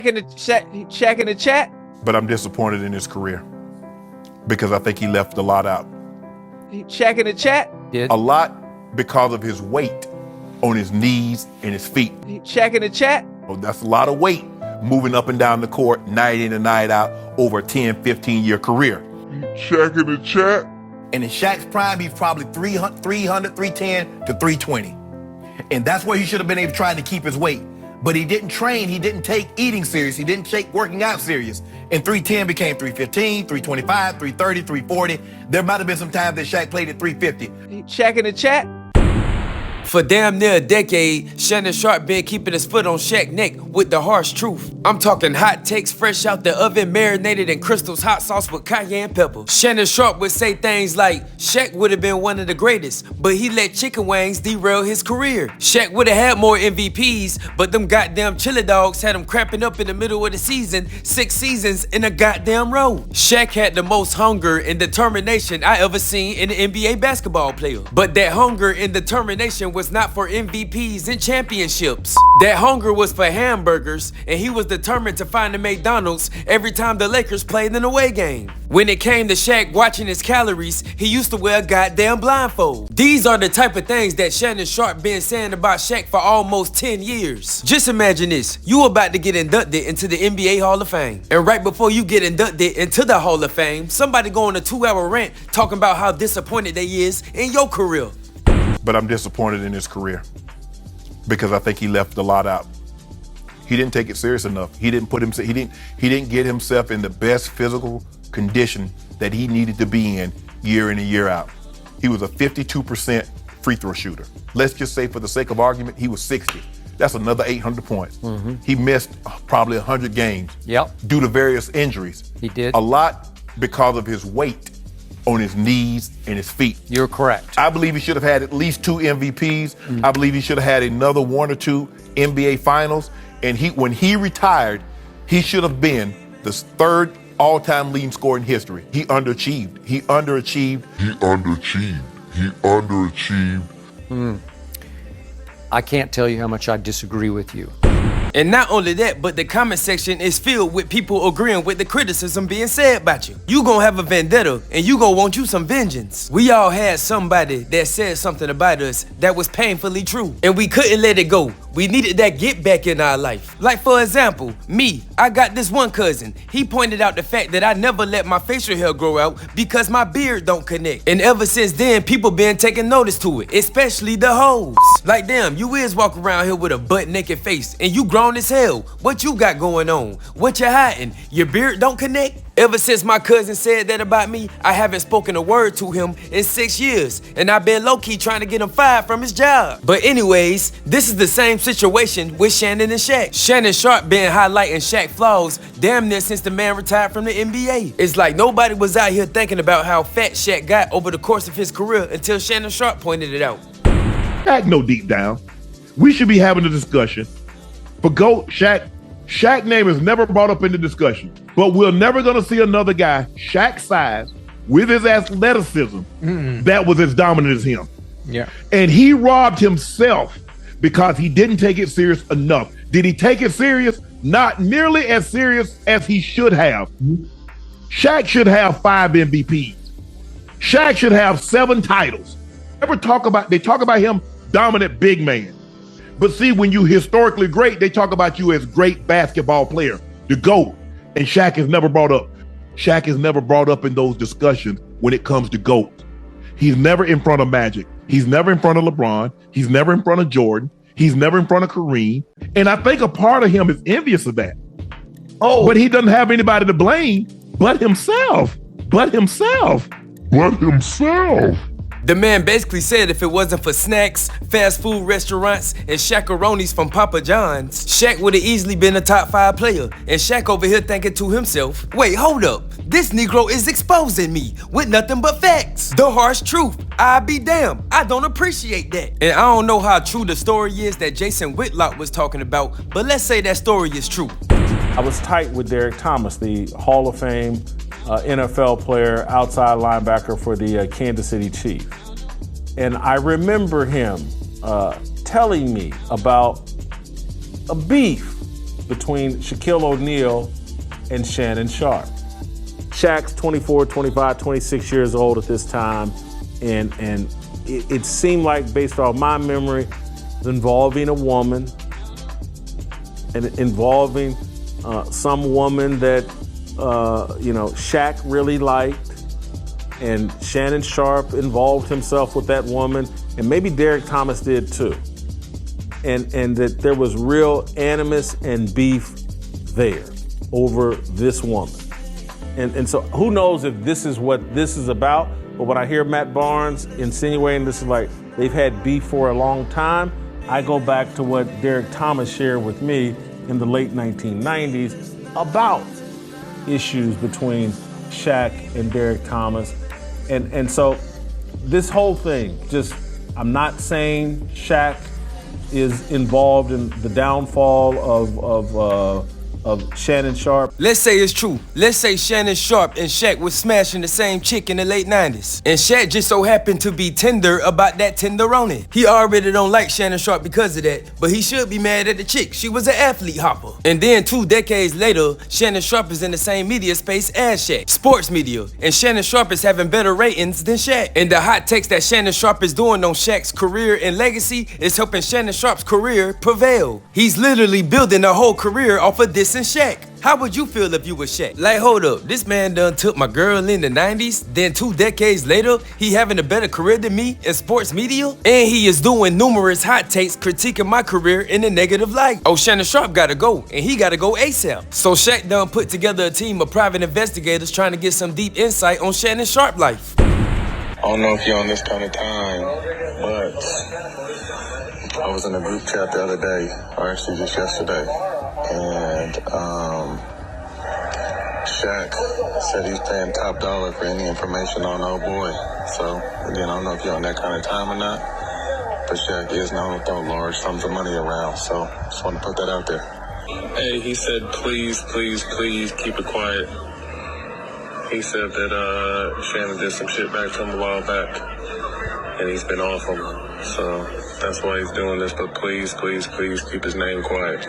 Shaq in the chat. But I'm disappointed in his career because I think he left a lot out. Shaq in the chat. A lot because of his weight on his knees and his feet. Shaq in the chat. Oh, that's a lot of weight moving up and down the court night in and night out over a 10, 15-year career. Shaq in the chat. And in Shaq's prime, he's probably 300, 310 to 320. And that's where he should have been able to try to keep his weight. But he didn't train, he didn't take eating serious, he didn't take working out serious. And 310 became 315, 325, 330, 340. There might have been some times that Shaq played at 350. Shaq in the chat. For damn near a decade, Shannon Sharpe been keeping his foot on Shaq's neck with the harsh truth. I'm talking hot takes fresh out the oven, marinated in Crystal's hot sauce with cayenne pepper. Shannon Sharpe would say things like, Shaq would have been one of the greatest, but he let chicken wings derail his career. Shaq would have had more MVPs, but them goddamn chili dogs had him cramping up in the middle of the season, 6 seasons in a goddamn row. Shaq had the most hunger and determination I ever seen in an NBA basketball player. But that hunger and determination was not for MVPs and championships. That hunger was for hamburgers, and he was determined to find a McDonald's every time the Lakers played an away game. When it came to Shaq watching his calories, he used to wear a goddamn blindfold. These are the type of things that Shannon Sharpe been saying about Shaq for almost 10 years. Just imagine this, you about to get inducted into the NBA Hall of Fame. And right before you get inducted into the Hall of Fame, somebody go on a 2-hour rant talking about how disappointed they is in your career. But I'm disappointed in his career because I think he left a lot out. He didn't take it serious enough. He didn't get himself in the best physical condition that he needed to be in year and year out. He was a 52% free throw shooter. Let's just say for the sake of argument, he was 60. That's another 800 points. He missed probably 100 games due to various injuries. He did. A lot because of his weight on his knees and his feet. You're correct. I believe he should have had at least 2 MVPs. I believe he should have had another 1 or 2 NBA finals. And when he retired, he should have been the 3rd all-time leading scorer in history. He underachieved. He underachieved. I can't tell you how much I disagree with you. And not only that, but the comment section is filled with people agreeing with the criticism being said about you. You gonna have a vendetta and you gonna want you some vengeance. We all had somebody that said something about us that was painfully true, and we couldn't let it go. We needed that get back in our life. Like for example, me, I got this one cousin. He pointed out the fact that I never let my facial hair grow out because my beard don't connect. And ever since then, people been taking notice to it, especially the hoes. Like damn, you is walking around here with a butt naked face and you grown as hell. What you got going on? What you hiding? Your beard don't connect? Ever since my cousin said that about me, I haven't spoken a word to him in 6 years, and I've been low-key trying to get him fired from his job. But anyways, this is the same situation with Shannon and Shaq. Shannon Sharpe been highlighting Shaq's flaws damn near since the man retired from the NBA. It's like nobody was out here thinking about how fat Shaq got over the course of his career until Shannon Sharpe pointed it out. Shaq know deep down. We should be having a discussion. But Shaq name is never brought up in the discussion. But we're never going to see another guy Shaq's size with his athleticism that was as dominant as him. Yeah. And he robbed himself because he didn't take it serious enough. Did he take it serious? Not nearly as serious as he should have. Shaq should have 5 MVPs. Shaq should have 7 titles. They talk about him dominant big man. But see, when you historically great, they talk about you as great basketball player, the GOAT. And Shaq is never brought up. Shaq is never brought up in those discussions when it comes to GOAT. He's never in front of Magic. He's never in front of LeBron. He's never in front of Jordan. He's never in front of Kareem. And I think a part of him is envious of that. Oh, but he doesn't have anybody to blame but himself. The man basically said if it wasn't for snacks, fast food restaurants, and Shaq-a-ronis from Papa John's, Shaq would have easily been a top 5 player. And Shaq over here thinking to himself, wait, hold up. This Negro is exposing me with nothing but facts. The harsh truth. I be damned. I don't appreciate that. And I don't know how true the story is that Jason Whitlock was talking about, but let's say that story is true. I was tight with Derek Thomas, the Hall of Fame NFL player, outside linebacker for the Kansas City Chiefs. And I remember him telling me about a beef between Shaquille O'Neal and Shannon Sharpe. Shaq's 24, 25, 26 years old at this time, and it seemed like, based off my memory, involving a woman and involving some woman that Shaq really liked, and Shannon Sharpe involved himself with that woman, and maybe Derek Thomas did too. And that there was real animus and beef there over this woman. And so who knows if this is what this is about, but when I hear Matt Barnes insinuating this is like they've had beef for a long time, I go back to what Derek Thomas shared with me in the late 1990s about issues between Shaq and Derek Thomas. And so this whole thing, I'm not saying Shaq is involved in the downfall of Shannon Sharpe. Let's say it's true. Let's say Shannon Sharpe and Shaq was smashing the same chick in the late 90s. And Shaq just so happened to be tender about that tenderoni. He already don't like Shannon Sharpe because of that, but he should be mad at the chick. She was an athlete hopper. And then 2 decades later, Shannon Sharpe is in the same media space as Shaq, sports media. And Shannon Sharpe is having better ratings than Shaq. And the hot takes that Shannon Sharpe is doing on Shaq's career and legacy is helping Shannon Sharpe's career prevail. He's literally building a whole career off of this and Shaq. How would you feel if you were Shaq? Like, hold up, this man done took my girl in the 90s, then 2 decades later, he having a better career than me in sports media? And he is doing numerous hot takes critiquing my career in a negative light. Oh, Shannon Sharpe gotta go, and he gotta go ASAP. So Shaq done put together a team of private investigators trying to get some deep insight on Shannon Sharpe life. I don't know if you're on this kind of time, but I was in a group chat the other day, or actually just yesterday, and Shaq said he's paying top dollar for any information on old boy. So, again, I don't know if you're on that kind of time or not, but Shaq is known to throw large sums of money around, so just want to put that out there. Hey, he said, please, please, please keep it quiet. He said that Shannon did some shit back to him a while back, and he's been off him. So that's why he's doing this, but please, please, please keep his name quiet.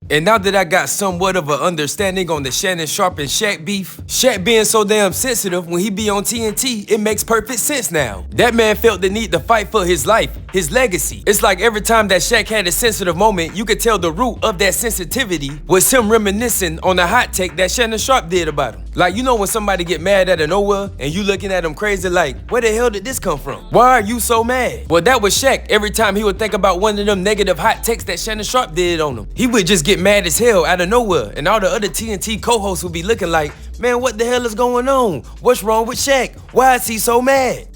And now that I got somewhat of an understanding on the Shannon Sharpe and Shaq beef, Shaq being so damn sensitive when he be on TNT, it makes perfect sense now. That man felt the need to fight for his life, his legacy. It's like every time that Shaq had a sensitive moment, you could tell the root of that sensitivity was him reminiscing on the hot take that Shannon Sharpe did about him. Like, you know when somebody get mad out of nowhere and you looking at them crazy like, where the hell did this come from? Why are you so mad? Well, that was Shaq every time he would think about one of them negative hot takes that Shannon Sharpe did on him. He would just get mad as hell out of nowhere, and all the other TNT co-hosts would be looking like, man, what the hell is going on? What's wrong with Shaq? Why is he so mad?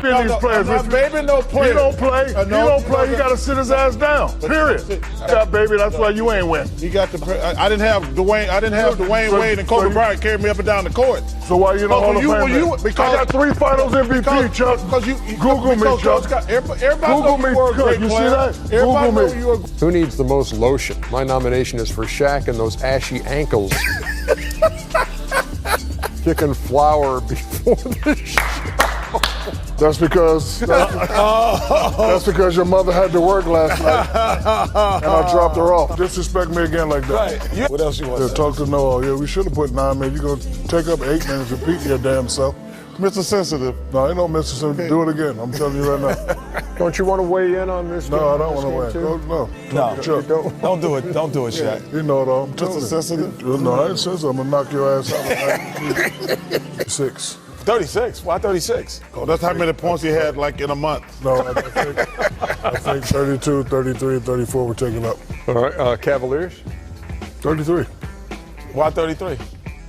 These players, baby, no play. He don't play. He don't play. He got to sit his ass down. Period. Yeah, baby, that's why you ain't win. He got the. I didn't have Dwayne. I didn't have Dwayne Wade and Kobe Bryant carry me up and down the court. So why you don't Hall of Fame? Because I got 3 Finals MVP, Chuck. Because you Google me, Chuck. Everybody Google me, Chuck. You see that? Google me. Who needs the most lotion? My nomination is for Shaq and those ashy ankles. Kicking flour before the show. That's because your mother had to work last night, and I dropped her off. Disrespect me again like that. Right. Yeah. What else you want? Yeah, talk to Noah. Yeah, we should have put 9 minutes. You're gonna take up 8 minutes repeating your damn self. Mr. Sensitive. No, ain't no Mr. Sensitive. Do it again. I'm telling you right now. Don't you want to weigh in on this? No, I don't want to weigh in. No. Don't do it. Don't do it, Shaq. You know it all. I'm Mr. Sensitive. No, I ain't sensitive. I'm gonna knock your ass out. 6. 36. Why 36? Oh, that's how many points he had, like, in a month. No, I think 32, 33, 34 were taken up. All right, Cavaliers? 33. Why 33?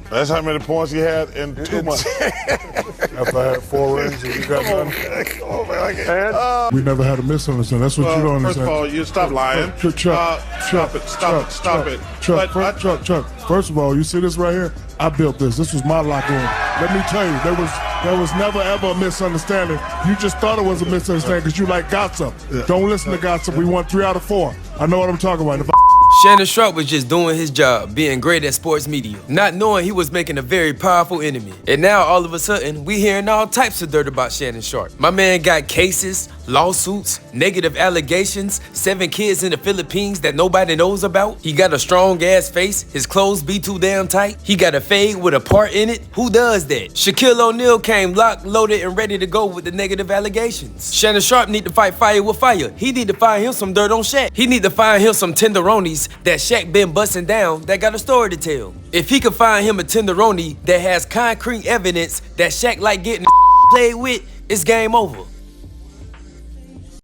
That's how many points he had in 2 months. After I had 4 rings, and you got none. Come on, man. We never had a misunderstanding. That's what you don't understand. First of all, you stop lying. Stop it. Chuck. First of all, you see this right here? I built this. This was my locker room. Let me tell you, there was never ever a misunderstanding. You just thought it was a misunderstanding because you like gossip. Yeah. Don't listen to gossip. We won 3 out of 4. I know what I'm talking about. Shannon Sharpe was just doing his job, being great at sports media, not knowing he was making a very powerful enemy. And now all of a sudden, we hearing all types of dirt about Shannon Sharpe. My man got cases, lawsuits, negative allegations, 7 kids in the Philippines that nobody knows about. He got a strong ass face, his clothes be too damn tight. He got a fade with a part in it. Who does that? Shaquille O'Neal came locked, loaded, and ready to go with the negative allegations. Shannon Sharpe need to fight fire with fire. He need to find him some dirt on Shaq. He need to find him some tenderonis that Shaq been busting down that got a story to tell. If he could find him a tenderoni that has concrete evidence that Shaq like getting played with, it's game over.